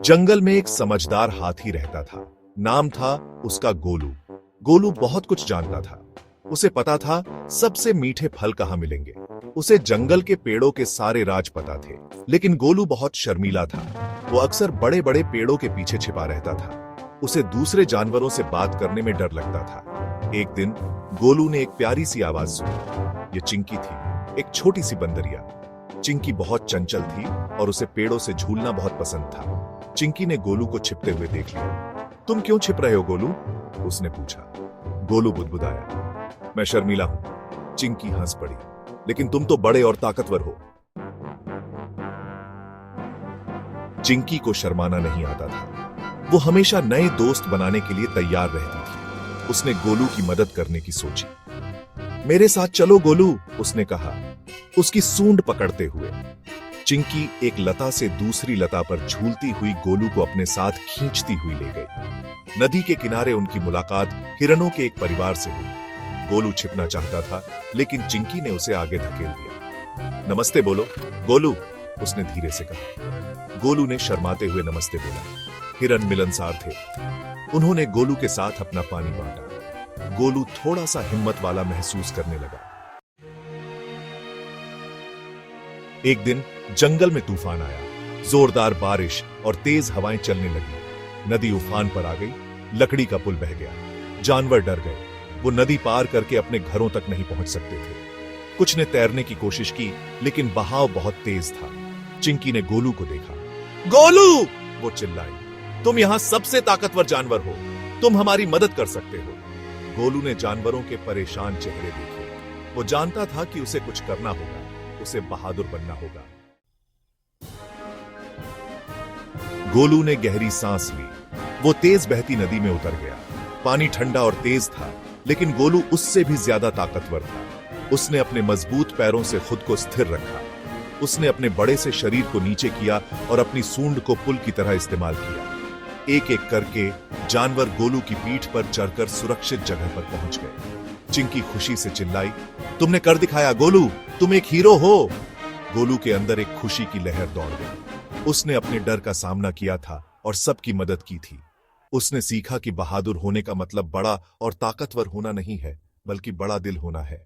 जंगल में एक समझदार हाथी रहता था। नाम था उसका गोलू। गोलू बहुत कुछ जानता था। उसे पता था सबसे मीठे फल कहाँ मिलेंगे। उसे जंगल के पेड़ों के सारे राज पता थे। लेकिन गोलू बहुत शर्मीला था। वो अक्सर बड़े बड़े पेड़ों के पीछे छिपा रहता था। उसे दूसरे जानवरों से बात करने में डर लगता था। एक दिन गोलू ने एक प्यारी सी आवाज सुनी। ये चिंकी थी, एक छोटी सी बंदरिया। चिंकी बहुत चंचल थी और उसे पेड़ों से झूलना बहुत पसंद था। चिंकी ने गोलू को छिपते हुए देख लिया। तुम क्यों छिप रहे हो गोलू? उसने पूछा। गोलू बुदबुदाया, मैं शर्मीला हूं। चिंकी हंस पड़ी। लेकिन तुम तो बड़े और ताकतवर हो। चिंकी को शर्माना नहीं आता था। वो हमेशा नए दोस्त बनाने के लिए तैयार रहती थी। उसने गोलू की मदद करने की सोची। मेरे साथ चलो गोलू, उसने कहा, उसकी सूंड पकड़ते हुए। चिंकी एक लता से दूसरी लता पर झूलती हुई गोलू को अपने साथ खींचती हुई ले गई। नदी के किनारे उनकी मुलाकात हिरणों के एक परिवार से हुई। गोलू छिपना चाहता था, लेकिन चिंकी ने उसे आगे धकेल दिया। नमस्ते बोलो गोलू, उसने धीरे से कहा। गोलू ने शर्माते हुए नमस्ते बोला। हिरण मिलनसार थे। उन्होंने गोलू के साथ अपना पानी बांटा। गोलू थोड़ा सा हिम्मत वाला महसूस करने लगा। एक दिन जंगल में तूफान आया। जोरदार बारिश और तेज हवाएं चलने लगी। नदी उफान पर आ गई। लकड़ी का पुल बह गया। जानवर डर गए। वो नदी पार करके अपने घरों तक नहीं पहुंच सकते थे। कुछ ने तैरने की कोशिश की, लेकिन बहाव बहुत तेज था। चिंकी ने गोलू को देखा। गोलू, वो चिल्लाई, तुम यहां सबसे ताकतवर जानवर हो। तुम हमारी मदद कर सकते हो। गोलू ने जानवरों के परेशान चेहरे देखे। वो जानता था कि उसे कुछ करना होगा। उसे बहादुर बनना होगा। गोलू ने गहरी सांस ली। वो तेज बहती नदी में उतर गया। पानी ठंडा और तेज था, लेकिन गोलू उससे भी ज्यादा ताकतवर था। उसने अपने मजबूत पैरों से खुद को स्थिर रखा। उसने अपने बड़े से शरीर को नीचे किया और अपनी सूंड को पुल की तरह इस्तेमाल किया। एक एक करके जानवर गोलू की पीठ पर चढ़कर सुरक्षित जगह पर पहुंच गए। चिंकी खुशी से चिल्लाई, तुमने कर दिखाया गोलू, तुम एक हीरो हो। गोलू के अंदर एक खुशी की लहर दौड़ गई। उसने अपने डर का सामना किया था और सबकी मदद की थी। उसने सीखा कि बहादुर होने का मतलब बड़ा और ताकतवर होना नहीं है, बल्कि बड़ा दिल होना है।